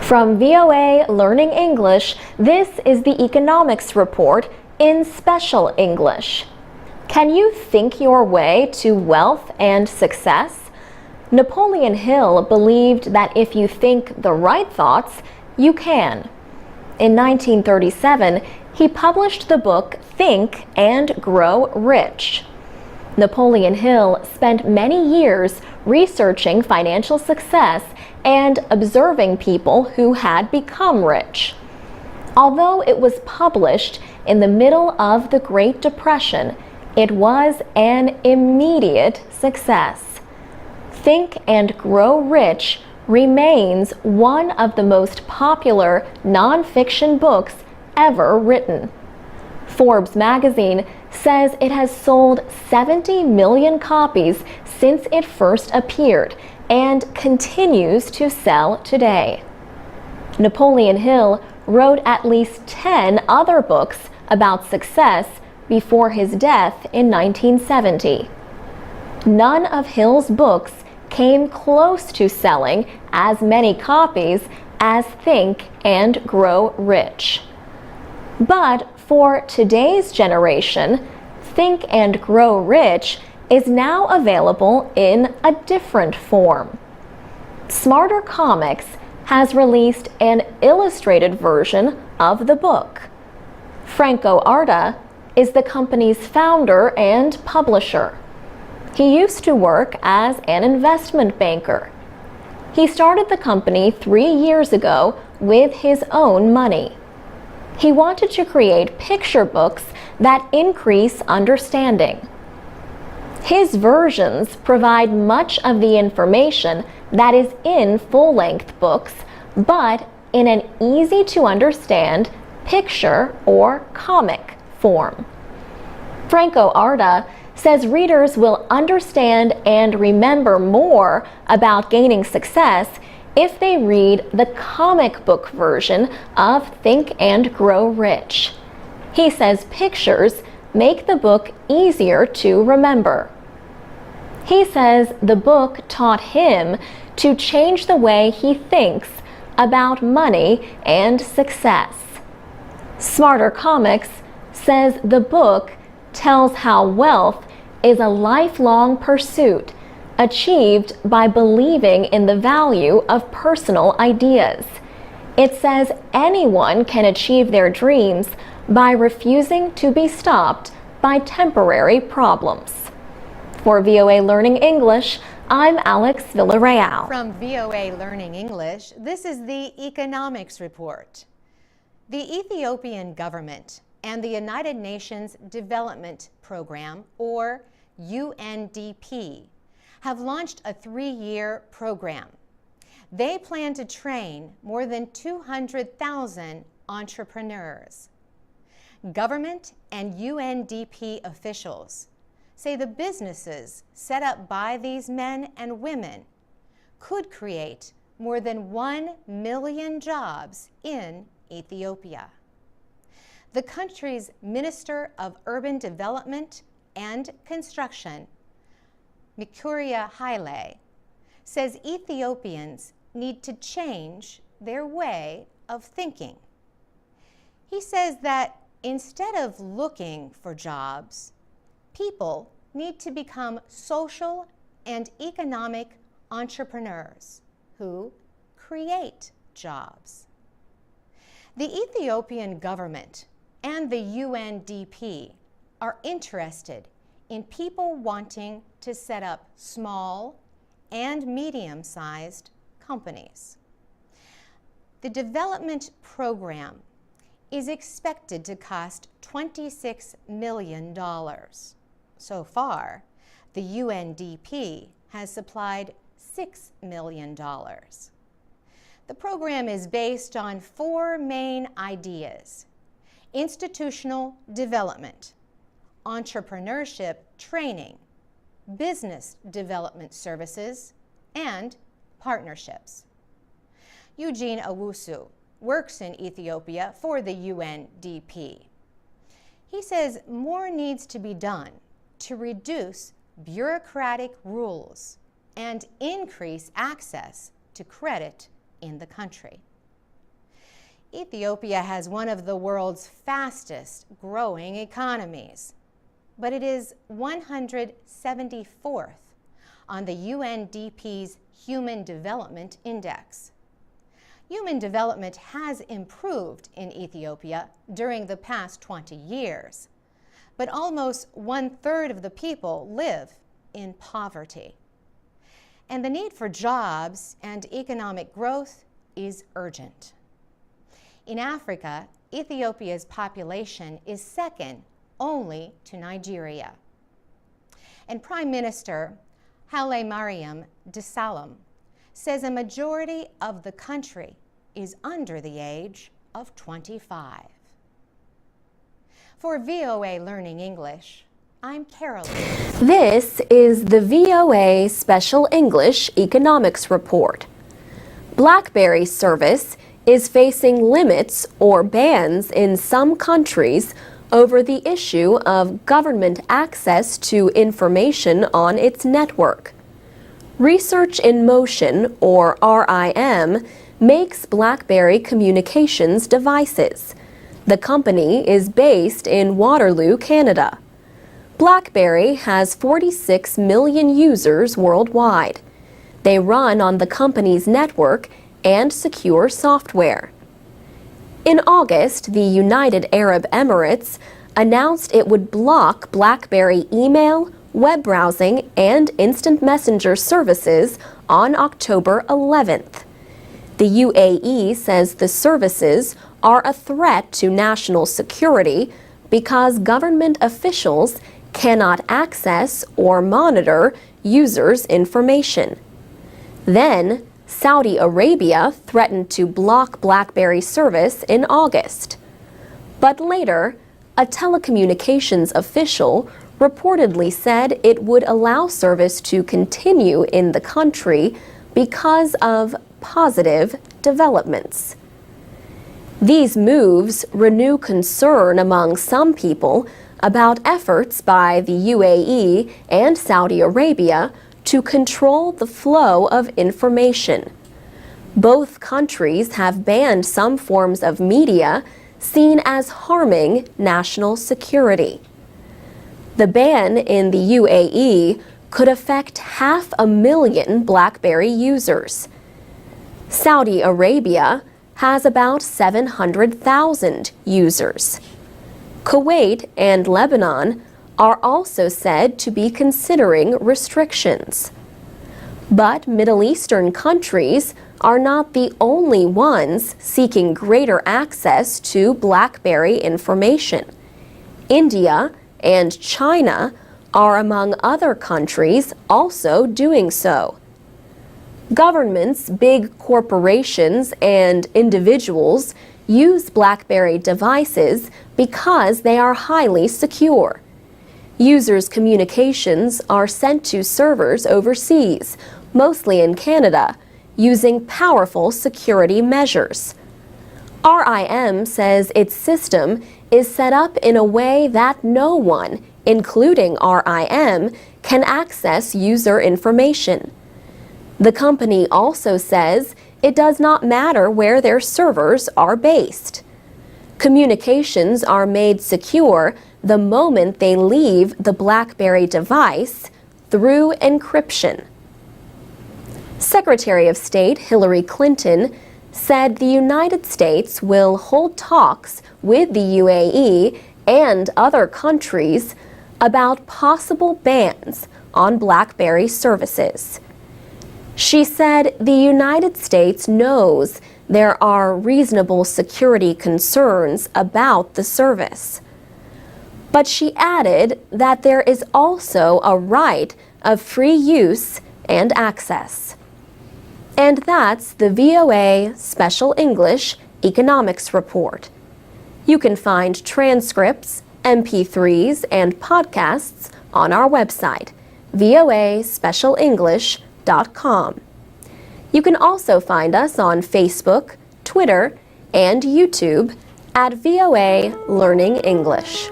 From VOA Learning English, this is the Economics Report in Special English. Can you think your way to wealth and success? Napoleon Hill believed that if you think the right thoughts, you can. In 1937, he published the book Think and Grow Rich. Napoleon Hill spent many years researching financial success and observing people who had become rich. Although it was published in the middle of the Great Depression, it was an immediate success. Think and Grow Rich remains one of the most popular nonfiction books ever written. Forbes magazine says it has sold 70 million copies since it first appeared and continues to sell today. Napoleon Hill wrote at least 10 other books about success before his death in 1970. None of Hill's books came close to selling as many copies as Think and Grow Rich. But for today's generation, Think and Grow Rich is now available in a different form. Smarter Comics has released an illustrated version of the book. Franco Arda is the company's founder and publisher. He used to work as an investment banker. He started the company 3 years ago with his own money. He wanted to create picture books that increase understanding. His versions provide much of the information that is in full-length books, but in an easy-to-understand picture or comic form. Franco Arda says readers will understand and remember more about gaining success if they read the comic book version of Think and Grow Rich. He says pictures make the book easier to remember. He says the book taught him to change the way he thinks about money and success. Smarter Comics says the book tells how wealth is a lifelong pursuit achieved by believing in the value of personal ideas. It says anyone can achieve their dreams by refusing to be stopped by temporary problems. For VOA Learning English, I'm Alex Villarreal. From VOA Learning English, this is the Economics Report. The Ethiopian government and the United Nations Development Program, or UNDP, have launched a 3-year program. They plan to train more than 200,000 entrepreneurs. Government and UNDP officials say the businesses set up by these men and women could create more than 1 million jobs in Ethiopia. The country's Minister of Urban Development and Construction, Mikuria Haile, says Ethiopians need to change their way of thinking. He says that instead of looking for jobs, people need to become social and economic entrepreneurs who create jobs. The Ethiopian government and the UNDP are interested in people wanting to set up small and medium-sized companies. The development program is expected to cost $26 million. So far, the UNDP has supplied $6 million. The program is based on 4 main ideas: institutional development, entrepreneurship training, business development services, and partnerships. Eugene Owusu works in Ethiopia for the UNDP. He says more needs to be done to reduce bureaucratic rules and increase access to credit in the country. Ethiopia has one of the world's fastest growing economies, but it is 174th on the UNDP's Human Development Index. Human development has improved in Ethiopia during the past 20 years, but almost 1/3 of the people live in poverty. And the need for jobs and economic growth is urgent. In Africa, Ethiopia's population is second only to Nigeria. And Prime Minister Haile Mariam Desalegn says a majority of the country is under the age of 25. For VOA Learning English, I'm Caroline. This is the VOA Special English Economics Report. BlackBerry service is facing limits or bans in some countries over the issue of government access to information on its network. Research in Motion, or RIM, makes BlackBerry communications devices. The company is based in Waterloo, Canada. BlackBerry has 46 million users worldwide. They run on the company's network and secure software. In August, the United Arab Emirates announced it would block BlackBerry email, web browsing, and instant messenger services on October 11th. The UAE says the services are a threat to national security because government officials cannot access or monitor users' information. Then, Saudi Arabia threatened to block BlackBerry service in August. But later, a telecommunications official reportedly said it would allow service to continue in the country because of positive developments. These moves renew concern among some people about efforts by the UAE and Saudi Arabia to control the flow of information. Both countries have banned some forms of media seen as harming national security. The ban in the UAE could affect 500,000 BlackBerry users. Saudi Arabia has about 700,000 users. Kuwait and Lebanon are also said to be considering restrictions. But Middle Eastern countries are not the only ones seeking greater access to BlackBerry information. India and China are among other countries also doing so. Governments, big corporations, and individuals use BlackBerry devices because they are highly secure. Users' communications are sent to servers overseas, mostly in Canada, using powerful security measures. RIM says its system is set up in a way that no one, including RIM, can access user information. The company also says it does not matter where their servers are based. Communications are made secure the moment they leave the BlackBerry device through encryption. Secretary of State Hillary Clinton said the United States will hold talks with the UAE and other countries about possible bans on BlackBerry services. She said the United States knows there are reasonable security concerns about the service. But she added that there is also a right of free use and access. And that's the VOA Special English Economics Report. You can find transcripts, MP3s, and podcasts on our website, voaspecialenglish.com. You can also find us on Facebook, Twitter, and YouTube at VOA Learning English.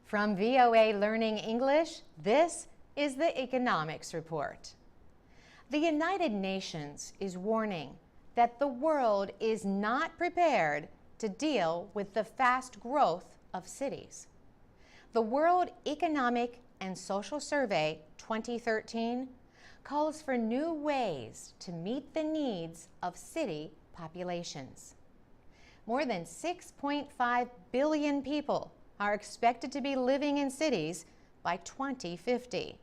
From VOA Learning English, this is the Economics Report. The United Nations is warning that the world is not prepared to deal with the fast growth of cities. The World Economic and Social Survey 2013 calls for new ways to meet the needs of city populations. More than 6.5 billion people are expected to be living in cities by 2050.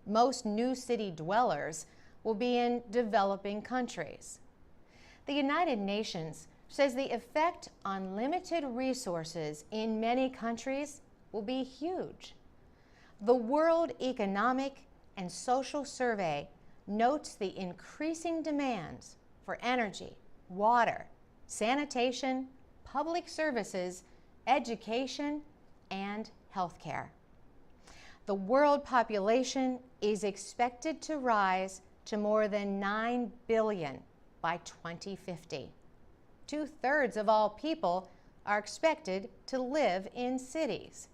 Most new city dwellers will be in developing countries. The United Nations says the effect on limited resources in many countries will be huge. The World Economic and Social Survey notes the increasing demands for energy, water, sanitation, public services, education, and healthcare. The world population is expected to rise to more than 9 billion by 2050. 2/3 of all people are expected to live in cities.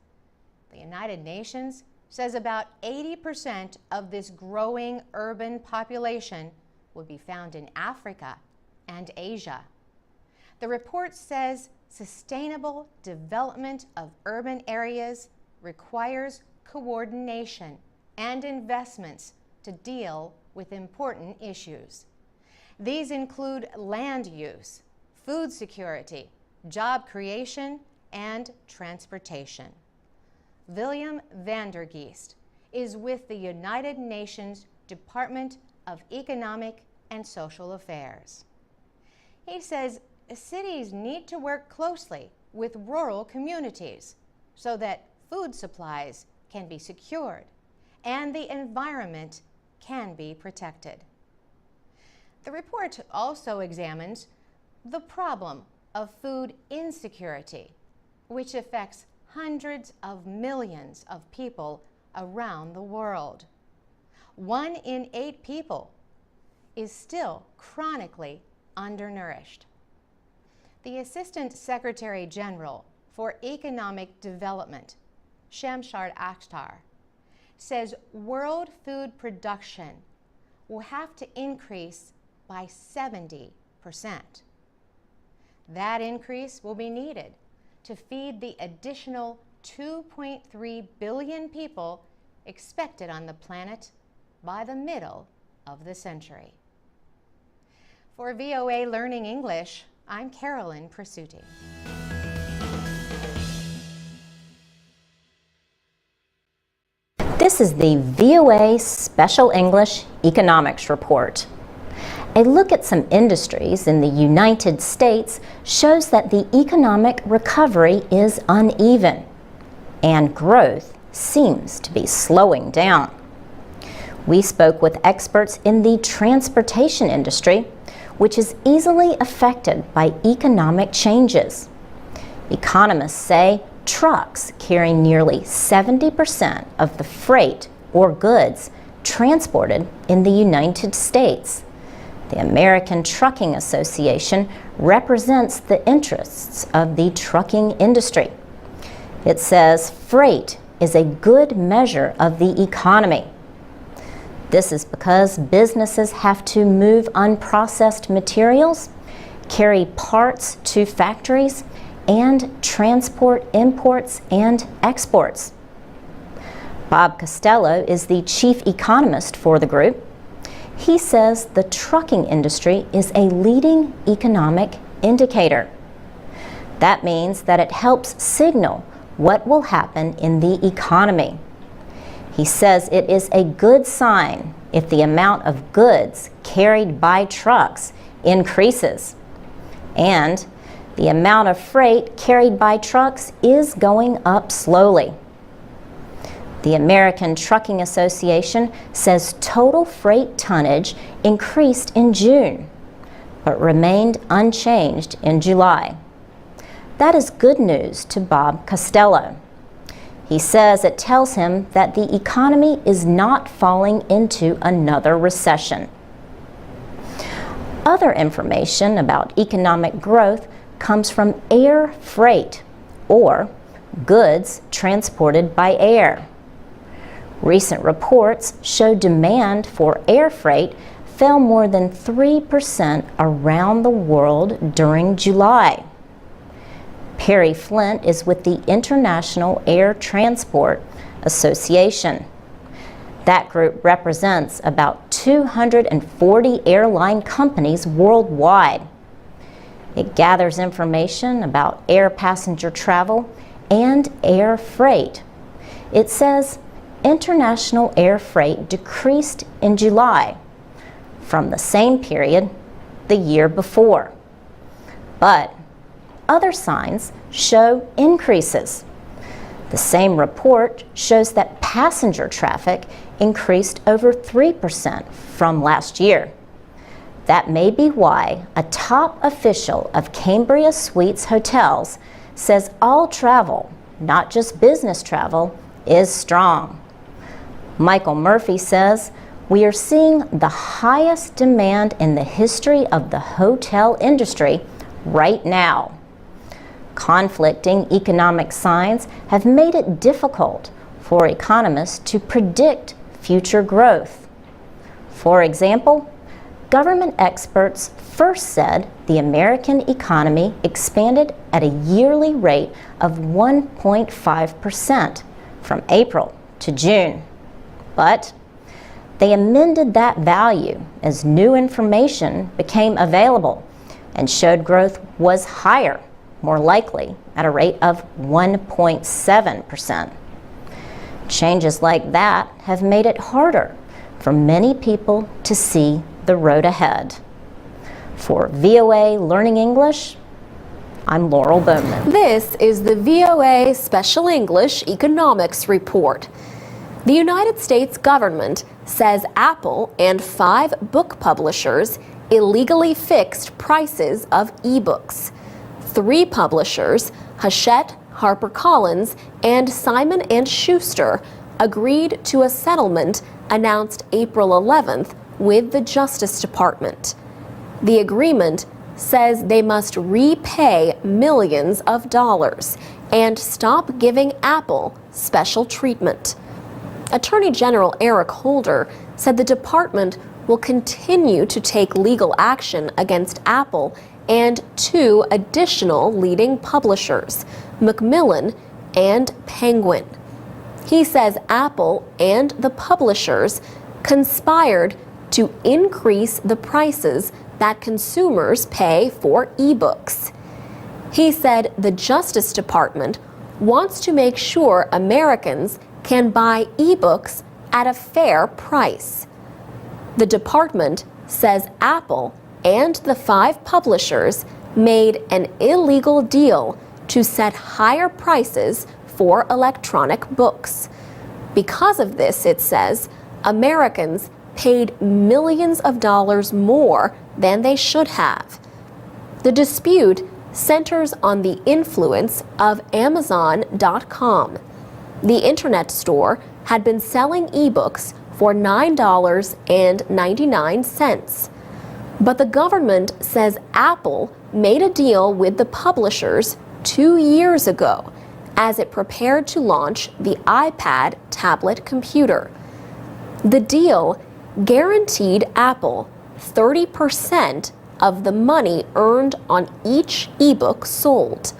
The United Nations says about 80% of this growing urban population will be found in Africa and Asia. The report says sustainable development of urban areas requires coordination and investments to deal with important issues. These include land use, food security, job creation, and transportation. William Vandergeest is with the United Nations Department of Economic and Social Affairs. He says cities need to work closely with rural communities so that food supplies can be secured and the environment can be protected. The report also examines the problem of food insecurity, which affects hundreds of millions of people around the world. 1 in 8 people is still chronically undernourished. The Assistant Secretary General for Economic Development, Shamshad Akhtar, says world food production will have to increase by 70%. That increase will be needed to feed the additional 2.3 billion people expected on the planet by the middle of the century. For VOA Learning English, I'm Carolyn Presutti. This is the VOA Special English Economics Report. A look at some industries in the United States shows that the economic recovery is uneven and growth seems to be slowing down. We spoke with experts in the transportation industry, which is easily affected by economic changes. Economists say trucks carry nearly 70% of the freight or goods transported in the United States. The American Trucking Association represents the interests of the trucking industry. It says freight is a good measure of the economy. This is because businesses have to move unprocessed materials, carry parts to factories, and transport imports and exports. Bob Costello is the chief economist for the group. He says the trucking industry is a leading economic indicator. That means that it helps signal what will happen in the economy. He says it is a good sign if the amount of goods carried by trucks increases, and the amount of freight carried by trucks is going up slowly. The American Trucking Association says total freight tonnage increased in June, but remained unchanged in July. That is good news to Bob Costello. He says it tells him that the economy is not falling into another recession. Other information about economic growth comes from air freight, or goods transported by air. Recent reports show demand for air freight fell more than 3% around the world during July. Perry Flint is with the International Air Transport Association. That group represents about 240 airline companies worldwide. It gathers information about air passenger travel and air freight. It says international air freight decreased in July from the same period the year before. But other signs show increases. The same report shows that passenger traffic increased over 3% from last year. That may be why a top official of Cambria Suites Hotels says all travel, not just business travel, is strong. Michael Murphy says, "We are seeing the highest demand in the history of the hotel industry right now." Conflicting economic signs have made it difficult for economists to predict future growth. For example, government experts first said the American economy expanded at a yearly rate of 1.5% from April to June. But they amended that value as new information became available and showed growth was higher, more likely at a rate of 1.7%. Changes like that have made it harder for many people to see the road ahead. For VOA Learning English, I'm Laurel Bowman. This is the VOA Special English Economics Report. The United States government says Apple and 5 book publishers illegally fixed prices of ebooks. 3 publishers, Hachette, HarperCollins, and Simon & Schuster, agreed to a settlement announced April 11th with the Justice Department. The agreement says they must repay millions of dollars and stop giving Apple special treatment. Attorney General Eric Holder said the department will continue to take legal action against Apple and 2 additional leading publishers, Macmillan and Penguin. He says Apple and the publishers conspired to increase the prices that consumers pay for ebooks. He said the Justice Department wants to make sure Americans can buy ebooks at a fair price. The department says Apple and the 5 publishers made an illegal deal to set higher prices for electronic books. Because of this, it says, Americans paid millions of dollars more than they should have. The dispute centers on the influence of Amazon.com. The internet store had been selling ebooks for $9.99. But the government says Apple made a deal with the publishers 2 years ago as it prepared to launch the iPad tablet computer. The deal guaranteed Apple 30% of the money earned on each ebook sold.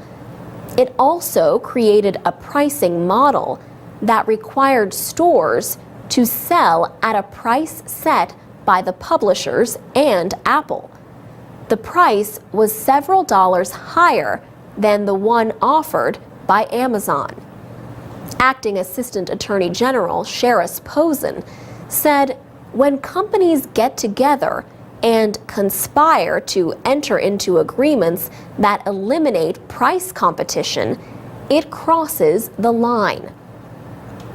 It also created a pricing model that required stores to sell at a price set by the publishers and Apple. The price was several dollars higher than the one offered by Amazon. Acting Assistant Attorney General Sheris Posen said, "When companies get together and conspire to enter into agreements that eliminate price competition, it crosses the line.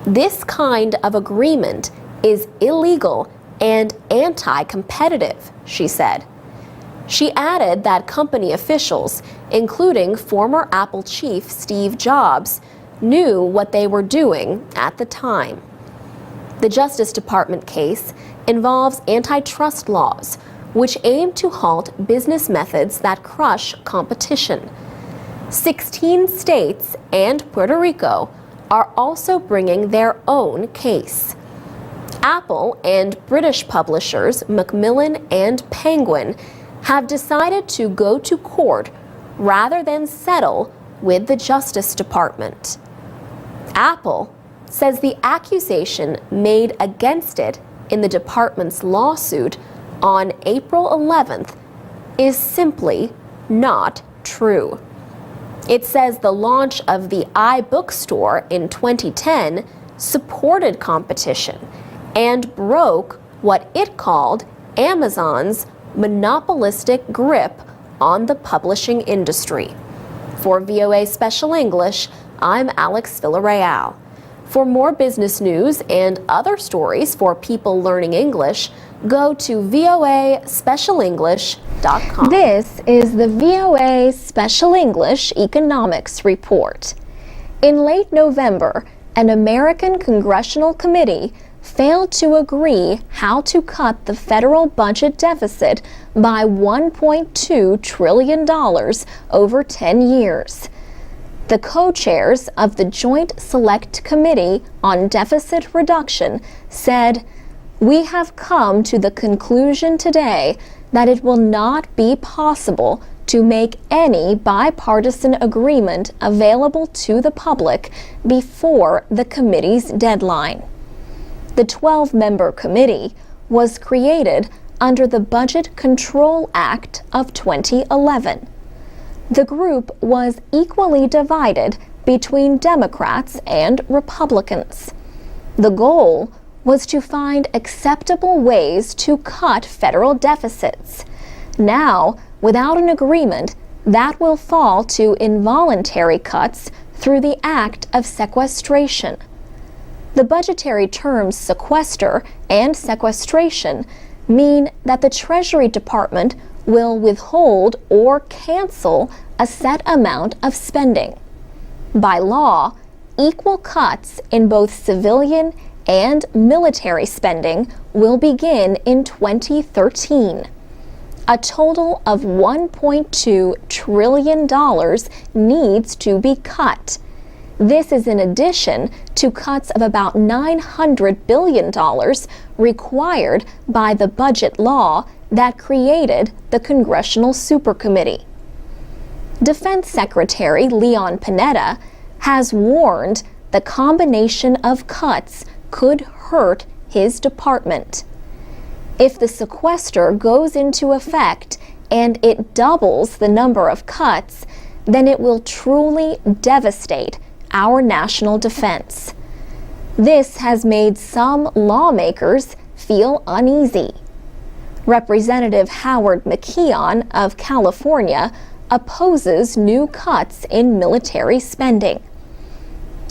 This kind of agreement is illegal and anti-competitive," she said. She added that company officials, including former Apple chief Steve Jobs, knew what they were doing at the time. The Justice Department case involves antitrust laws, which aim to halt business methods that crush competition. 16 states and Puerto Rico are also bringing their own case. Apple and British publishers Macmillan and Penguin have decided to go to court rather than settle with the Justice Department. Apple says the accusation made against it in the department's lawsuit on April 11th is simply not true. It says the launch of the iBookstore in 2010 supported competition and broke what it called Amazon's monopolistic grip on the publishing industry. For VOA Special English, I'm Alex Villarreal. For more business news and other stories for people learning English, go to voaspecialenglish.com. This is the VOA Special English Economics Report. In late November, an American congressional committee failed to agree how to cut the federal budget deficit by $1.2 trillion over 10 years. The co-chairs of the Joint Select Committee on Deficit Reduction said, "We have come to the conclusion today that it will not be possible to make any bipartisan agreement available to the public before the committee's deadline." The 12-member committee was created under the Budget Control Act of 2011. The group was equally divided between Democrats and Republicans. The goal was to find acceptable ways to cut federal deficits. Now, without an agreement, that will fall to involuntary cuts through the act of sequestration. The budgetary terms sequester and sequestration mean that the Treasury Department will withhold or cancel a set amount of spending. By law, equal cuts in both civilian and military spending will begin in 2013. A total of $1.2 trillion needs to be cut. This is in addition to cuts of about $900 billion required by the budget law that created the Congressional Supercommittee. Defense Secretary Leon Panetta has warned the combination of cuts could hurt his department. If the sequester goes into effect and it doubles the number of cuts, then it will truly devastate our national defense. This has made some lawmakers feel uneasy. Representative Howard McKeon of California opposes new cuts in military spending.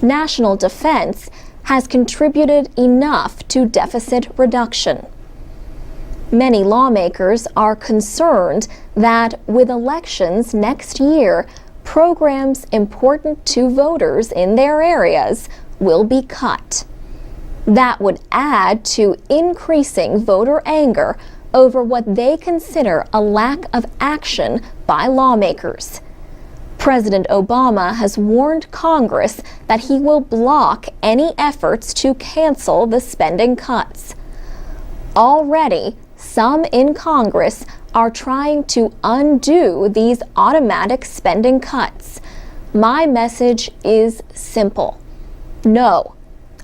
National defense has contributed enough to deficit reduction. Many lawmakers are concerned that with elections next year, programs important to voters in their areas will be cut. That would add to increasing voter anger over what they consider a lack of action by lawmakers. President Obama has warned Congress that he will block any efforts to cancel the spending cuts. Already, some in Congress are trying to undo these automatic spending cuts. My message is simple. No,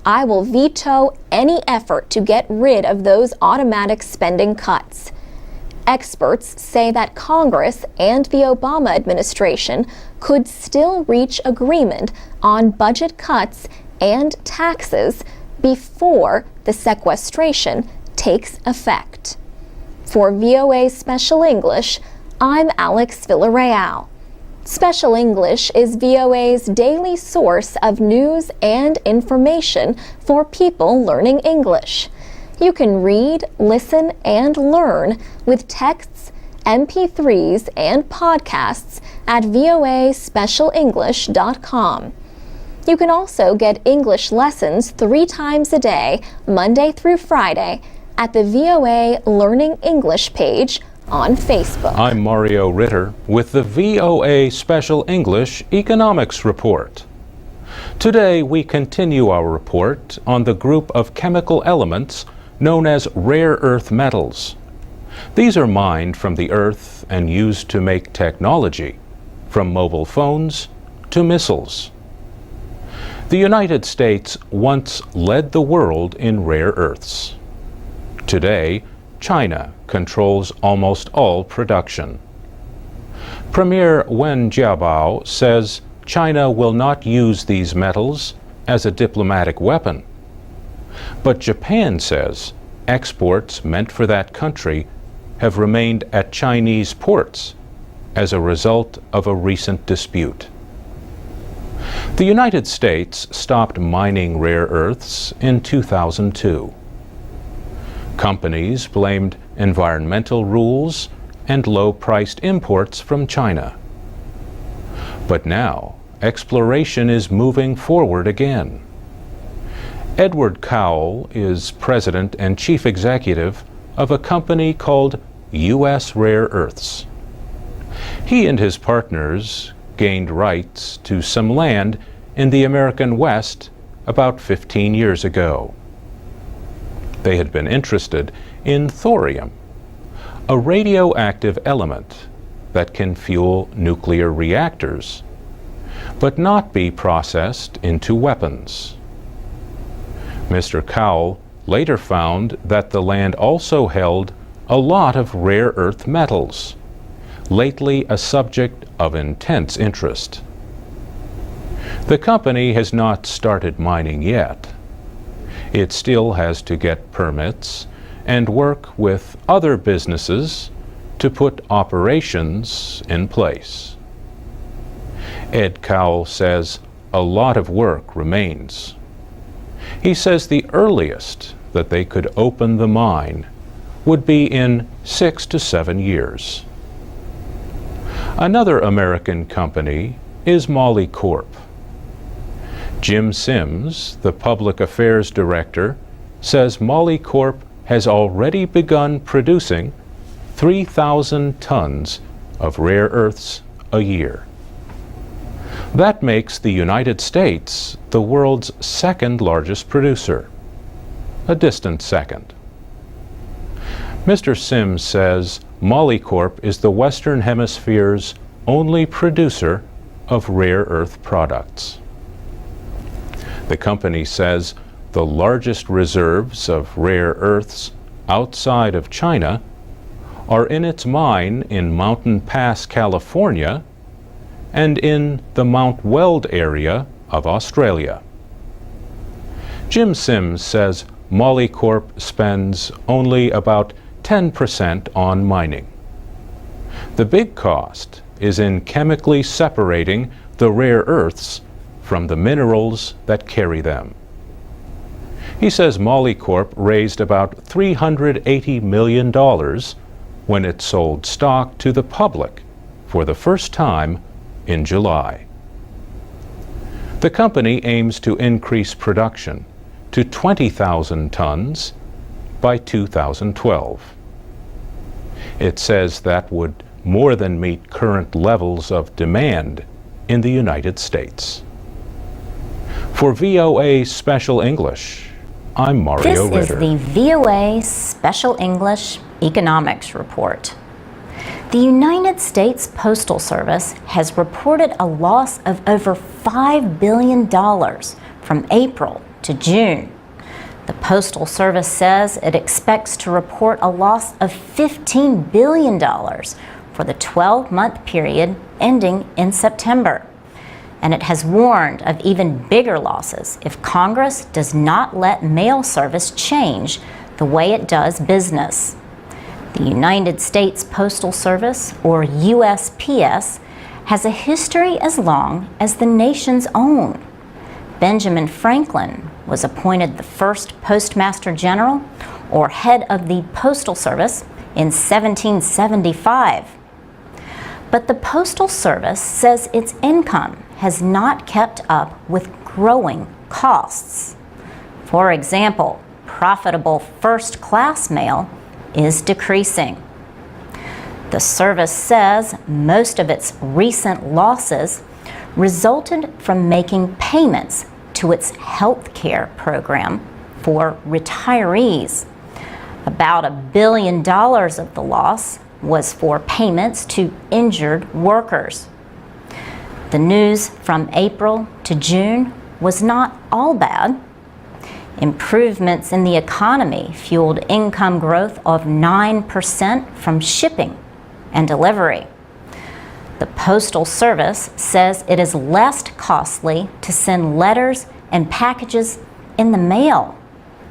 I will veto any effort to get rid of those automatic spending cuts. Experts say that Congress and the Obama administration could still reach agreement on budget cuts and taxes before the sequestration takes effect. For VOA Special English, I'm Alex Villarreal. Special English is VOA's daily source of news and information for people learning English. You can read, listen, and learn with texts, MP3s, and podcasts at voaspecialenglish.com. You can also get English lessons 3 times a day, Monday through Friday, at the VOA Learning English page on Facebook. I'm Mario Ritter with the VOA Special English Economics Report. Today we continue our report on the group of chemical elements known as rare earth metals. These are mined from the earth and used to make technology, from mobile phones to missiles. The United States once led the world in rare earths. Today, China controls almost all production. Premier Wen Jiabao says China will not use these metals as a diplomatic weapon. But Japan says exports meant for that country have remained at Chinese ports as a result of a recent dispute. The United States stopped mining rare earths in 2002. Companies blamed environmental rules and low-priced imports from China. But now, exploration is moving forward again. Edward Cowell is president and chief executive of a company called U.S. Rare Earths. He and his partners gained rights to some land in the American West about 15 years ago. They had been interested in thorium, a radioactive element that can fuel nuclear reactors, but not be processed into weapons. Mr. Cowell later found that the land also held a lot of rare earth metals, lately a subject of intense interest. The company has not started mining yet. It still has to get permits and work with other businesses to put operations in place. Ed Cowell says a lot of work remains. He says the earliest that they could open the mine would be in 6 to 7 years. Another American company is Moly Corp. Jim Sims, the public affairs director, says Moly Corp has already begun producing 3,000 tons of rare earths a year. That makes the United States the world's second largest producer, a distant second. Mr. Sims says Moly Corp is the Western Hemisphere's only producer of rare earth products. The company says the largest reserves of rare earths outside of China are in its mine in Mountain Pass, California, and in the Mount Weld area of Australia. Jim Sims says Moly Corp spends only about 10% on mining. The big cost is in chemically separating the rare earths from the minerals that carry them. He says Moly Corp raised about $380 million when it sold stock to the public for the first time in July. The company aims to increase production to 20,000 tons by 2012. It says that would more than meet current levels of demand in the United States. For VOA Special English, I'm Mario Ritter. This is the VOA Special English Economics Report. The United States Postal Service has reported a loss of over $5 billion from April to June. The Postal Service says it expects to report a loss of $15 billion for the 12-month period ending in September. And it has warned of even bigger losses if Congress does not let mail service change the way it does business. The United States Postal Service, or USPS, has a history as long as the nation's own. Benjamin Franklin was appointed the first Postmaster General, or head of the Postal Service, in 1775. But the Postal Service says its income has not kept up with growing costs. For example, profitable first-class mail is decreasing. The service says most of its recent losses resulted from making payments to its health care program for retirees. About $1 billion of the loss was for payments to injured workers. The news from April to June was not all bad. Improvements in the economy fueled income growth of 9% from shipping and delivery. The Postal Service says it is less costly to send letters and packages in the mail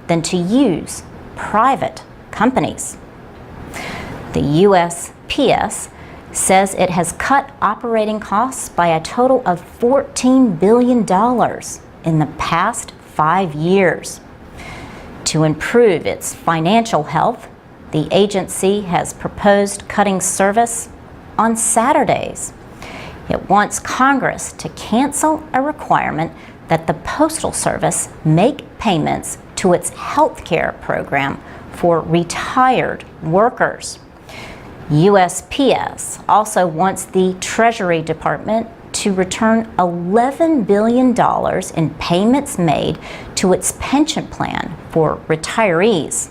than to use private companies. The USPS says it has cut operating costs by a total of $14 billion in the past 5 years. To improve its financial health, the agency has proposed cutting service on Saturdays. It wants Congress to cancel a requirement that the Postal Service make payments to its health care program for retired workers. USPS also wants the Treasury Department to return $11 billion in payments made to its pension plan for retirees.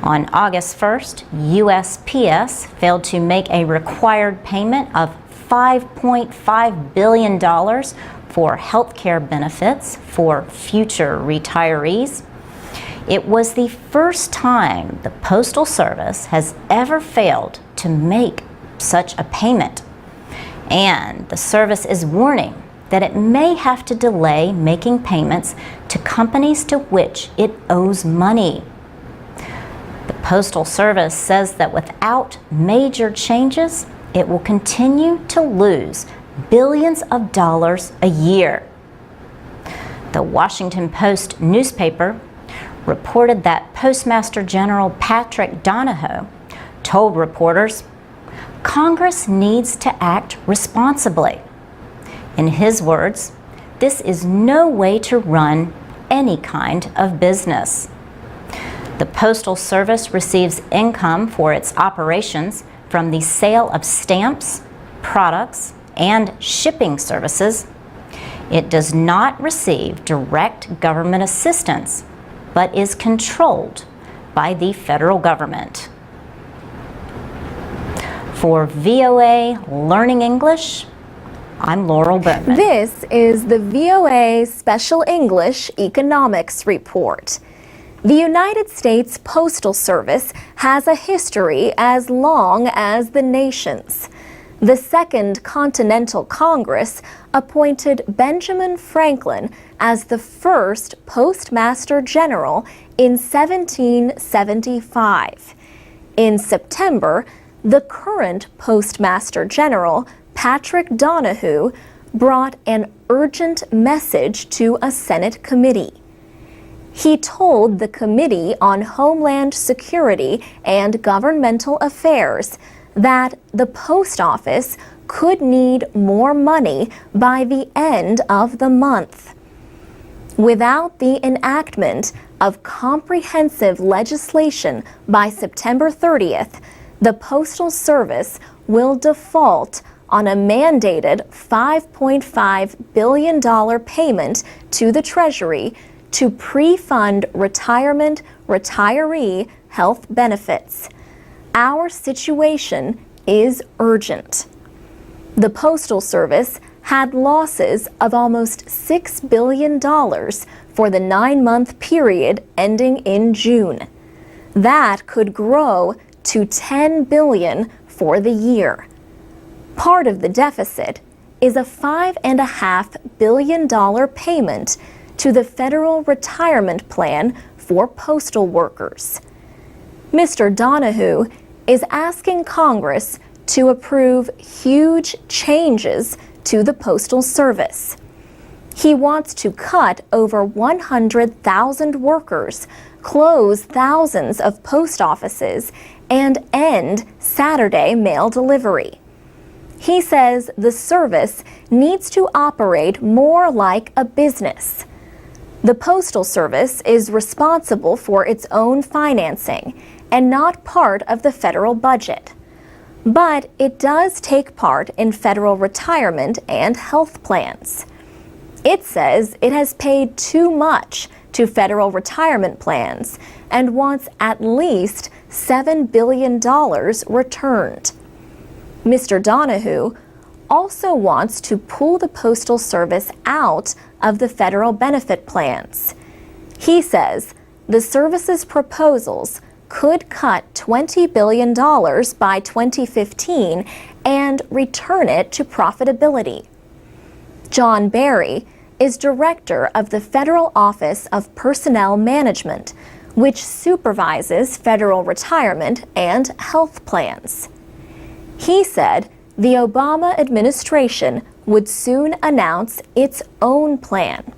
On August 1st, USPS failed to make a required payment of $5.5 billion for health care benefits for future retirees. It was the first time the Postal Service has ever failed to make such a payment. And the service is warning that it may have to delay making payments to companies to which it owes money. The Postal Service says that without major changes, it will continue to lose billions of dollars a year. The Washington Post newspaper reported that Postmaster General Patrick Donohoe told reporters, Congress needs to act responsibly. In his words, this is no way to run any kind of business. The Postal Service receives income for its operations from the sale of stamps, products, and shipping services. It does not receive direct government assistance, but is controlled by the federal government. For VOA Learning English, I'm Laurel Bowman. This is the VOA Special English Economics Report. The United States Postal Service has a history as long as the nation's. The Second Continental Congress appointed Benjamin Franklin as the first Postmaster General in 1775. In September, the current Postmaster General, Patrick Donohoe, brought an urgent message to a Senate committee. He told the Committee on Homeland Security and Governmental Affairs that the post office could need more money by the end of the month. Without the enactment of comprehensive legislation by September 30th, the Postal Service will default on a mandated $5.5 billion payment to the Treasury to pre-fund retiree health benefits. Our situation is urgent. The Postal Service had losses of almost $6 billion for the 9-month period ending in June. That could grow to $10 billion for the year. Part of the deficit is a $5.5 billion payment to the Federal Retirement Plan for postal workers. Mr. Donohoe is asking Congress to approve huge changes to the Postal Service. He wants to cut over 100,000 workers, close thousands of post offices, and end Saturday mail delivery. He says the service needs to operate more like a business. The Postal Service is responsible for its own financing and not part of the federal budget. But it does take part in federal retirement and health plans. It says it has paid too much to federal retirement plans and wants at least $7 billion returned. Mr. Donahue also wants to pull the Postal Service out of the federal benefit plans. He says the service's proposals could cut $20 billion by 2015 and return it to profitability. John Barry is director of the Federal Office of Personnel Management, which supervises federal retirement and health plans. He said the Obama administration would soon announce its own plan.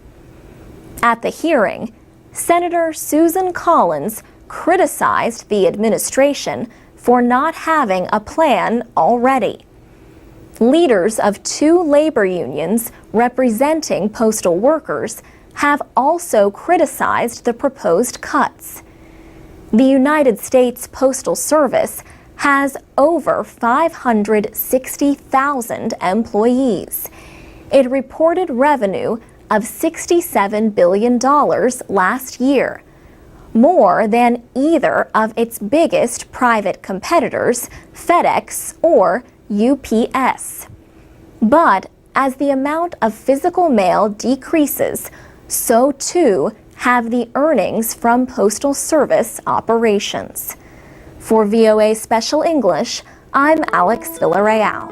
At the hearing, Senator Susan Collins criticized the administration for not having a plan already. Leaders of two labor unions representing postal workers have also criticized the proposed cuts. The United States Postal Service has over 560,000 employees. It reported revenue of $67 billion last year, more than either of its biggest private competitors, FedEx or UPS. But as the amount of physical mail decreases, so too have the earnings from Postal Service operations. For VOA Special English, I'm Alex Villarreal.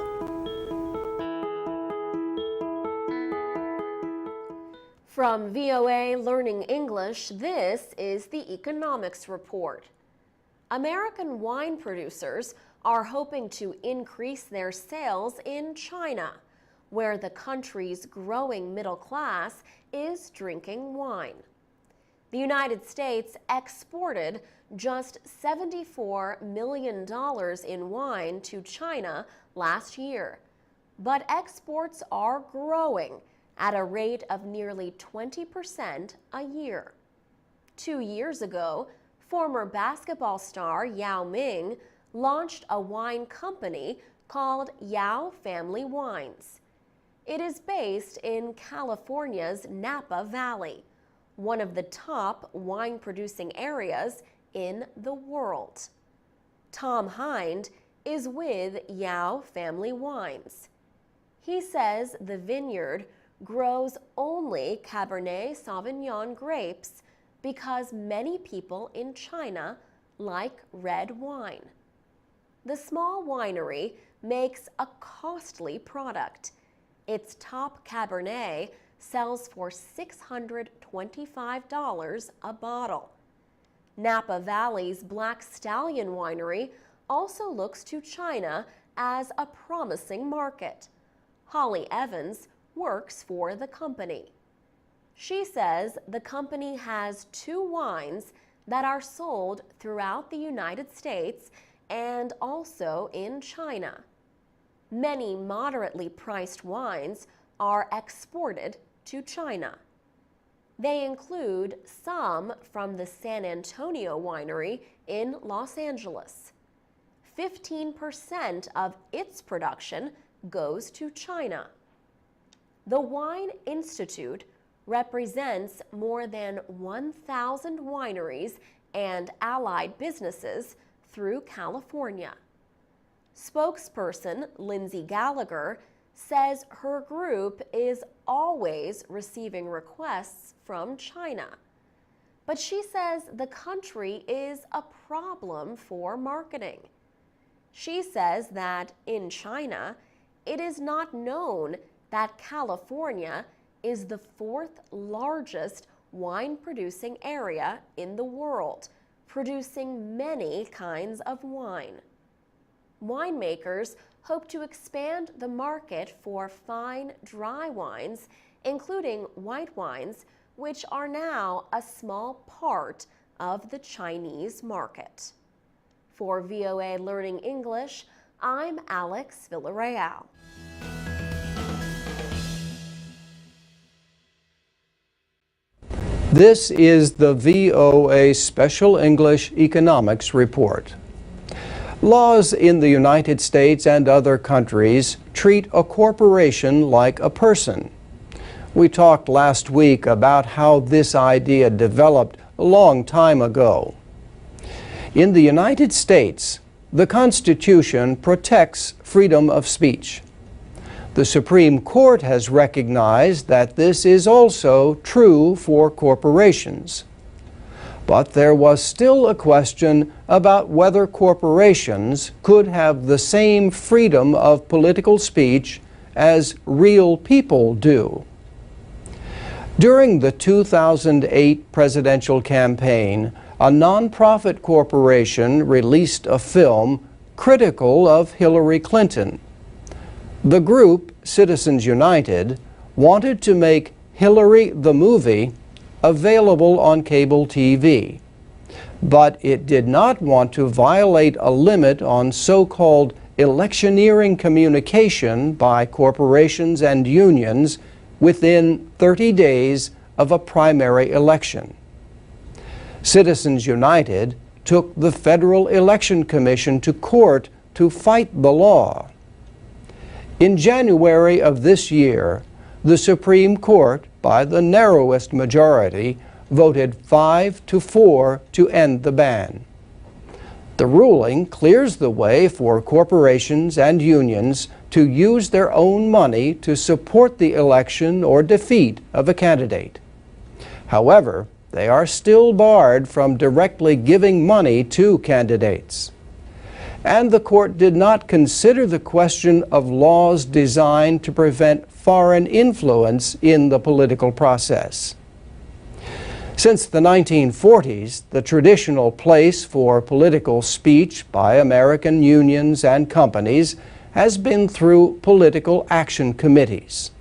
From VOA Learning English, this is the Economics Report. American wine producers are hoping to increase their sales in China, where the country's growing middle class is drinking wine. The United States exported just $74 million in wine to China last year, but exports are growing at a rate of nearly 20% a year. 2 years ago, former basketball star Yao Ming launched a wine company called Yao Family Wines. It is based in California's Napa Valley, one of the top wine-producing areas in the world. Tom Hind is with Yao Family Wines. He says the vineyard grows only Cabernet Sauvignon grapes because many people in China like red wine. The small winery makes a costly product. Its top Cabernet sells for $625 a bottle. Napa Valley's Black Stallion Winery also looks to China as a promising market. Holly Evans works for the company. She says the company has 2 wines that are sold throughout the United States and also in China. Many moderately priced wines are exported to China. They include some from the San Antonio Winery in Los Angeles. 15% of its production goes to China. The Wine Institute represents more than 1,000 wineries and allied businesses through California. Spokesperson Lindsay Gallagher says her group is always receiving requests from China. But she says the country is a problem for marketing. She says that in China, it is not known that California is the 4th largest wine-producing area in the world, producing many kinds of wine. Winemakers hope to expand the market for fine, dry wines, including white wines, which are now a small part of the Chinese market. For VOA Learning English, I'm Alex Villarreal. This is the VOA Special English Economics Report. Laws in the United States and other countries treat a corporation like a person. We talked last week about how this idea developed a long time ago. In the United States, the Constitution protects freedom of speech. The Supreme Court has recognized that this is also true for corporations. But there was still a question about whether corporations could have the same freedom of political speech as real people do. During the 2008 presidential campaign, a nonprofit corporation released a film critical of Hillary Clinton. The group, Citizens United, wanted to make Hillary the movie available on cable TV, but it did not want to violate a limit on so-called electioneering communication by corporations and unions within 30 days of a primary election. Citizens United took the Federal Election Commission to court to fight the law. In January of this year, the Supreme Court, by the narrowest majority, voted 5-4 to end the ban. The ruling clears the way for corporations and unions to use their own money to support the election or defeat of a candidate. However, they are still barred from directly giving money to candidates. And the court did not consider the question of laws designed to prevent foreign influence in the political process. Since the 1940s, the traditional place for political speech by American unions and companies has been through political action committees.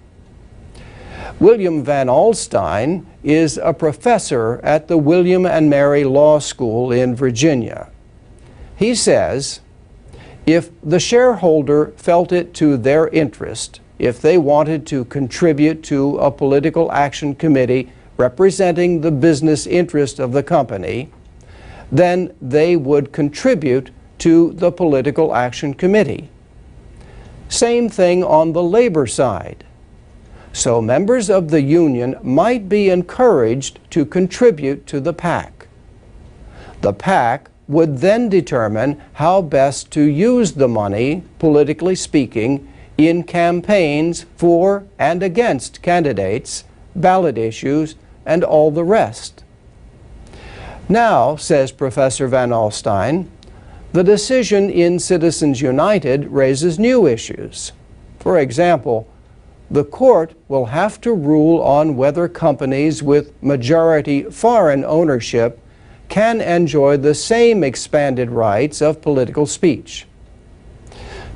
William Van Alstyne is a professor at the William and Mary Law School in Virginia. He says, if the shareholder felt it to their interest, if they wanted to contribute to a political action committee representing the business interest of the company, then they would contribute to the political action committee. Same thing on the labor side. So members of the union might be encouraged to contribute to the PAC. The PAC would then determine how best to use the money, politically speaking, in campaigns for and against candidates, ballot issues, and all the rest. Now, says Professor Van Alstyne, the decision in Citizens United raises new issues. For example, the court will have to rule on whether companies with majority foreign ownership can enjoy the same expanded rights of political speech.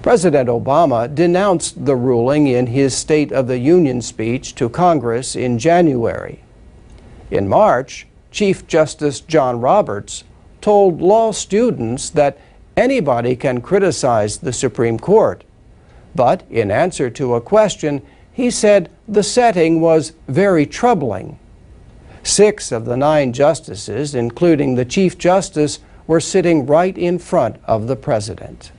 President Obama denounced the ruling in his State of the Union speech to Congress in January. In March, Chief Justice John Roberts told law students that anybody can criticize the Supreme Court, but in answer to a question, he said the setting was very troubling. 6 of the 9 justices, including the Chief Justice, were sitting right in front of the President.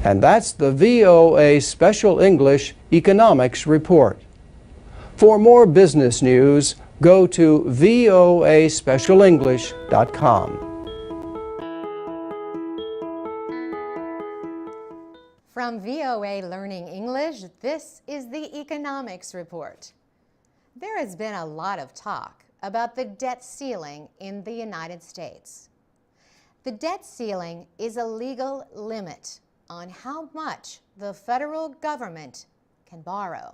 And that's the VOA Special English Economics Report. For more business news, go to voaspecialenglish.com. From VOA Learning English, this is the Economics Report. There has been a lot of talk about the debt ceiling in the United States. The debt ceiling is a legal limit on how much the federal government can borrow.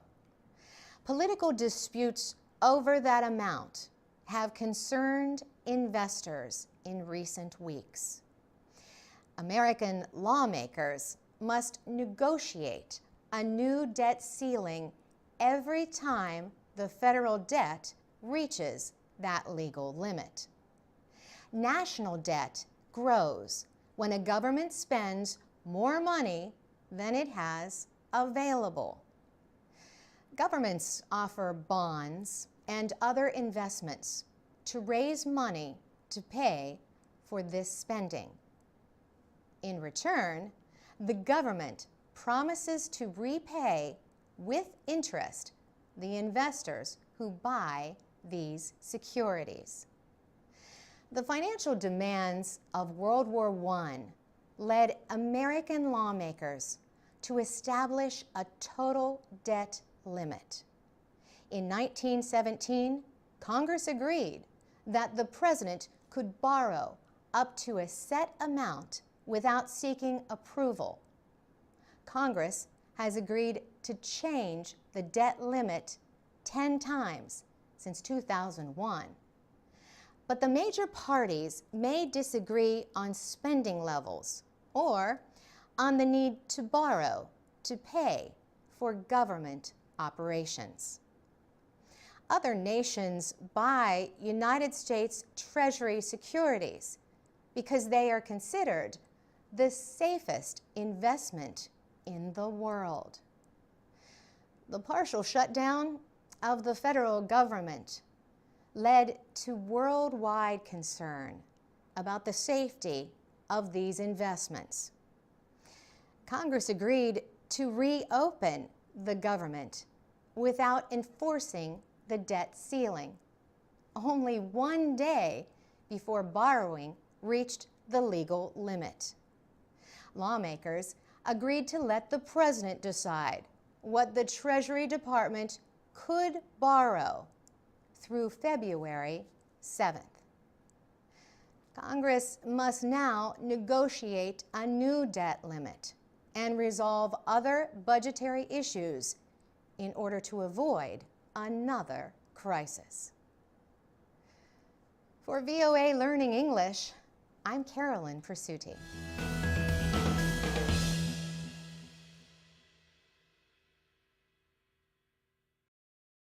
Political disputes over that amount have concerned investors in recent weeks. American lawmakers must negotiate a new debt ceiling every time the federal debt reaches that legal limit. National debt grows when a government spends more money than it has available. Governments offer bonds and other investments to raise money to pay for this spending. In return, the government promises to repay with interest the investors who buy these securities. The financial demands of World War I led American lawmakers to establish a total debt limit. In 1917, Congress agreed that the president could borrow up to a set amount without seeking approval. Congress has agreed to change the debt limit 10 times since 2001. But the major parties may disagree on spending levels or on the need to borrow to pay for government operations. Other nations buy United States Treasury securities because they are considered the safest investment in the world. The partial shutdown of the federal government led to worldwide concern about the safety of these investments. Congress agreed to reopen the government without enforcing the debt ceiling, only one day before borrowing reached the legal limit. Lawmakers agreed to let the president decide what the Treasury Department could borrow through February 7th. Congress must now negotiate a new debt limit and resolve other budgetary issues in order to avoid another crisis. For VOA Learning English, I'm Carolyn Persutti.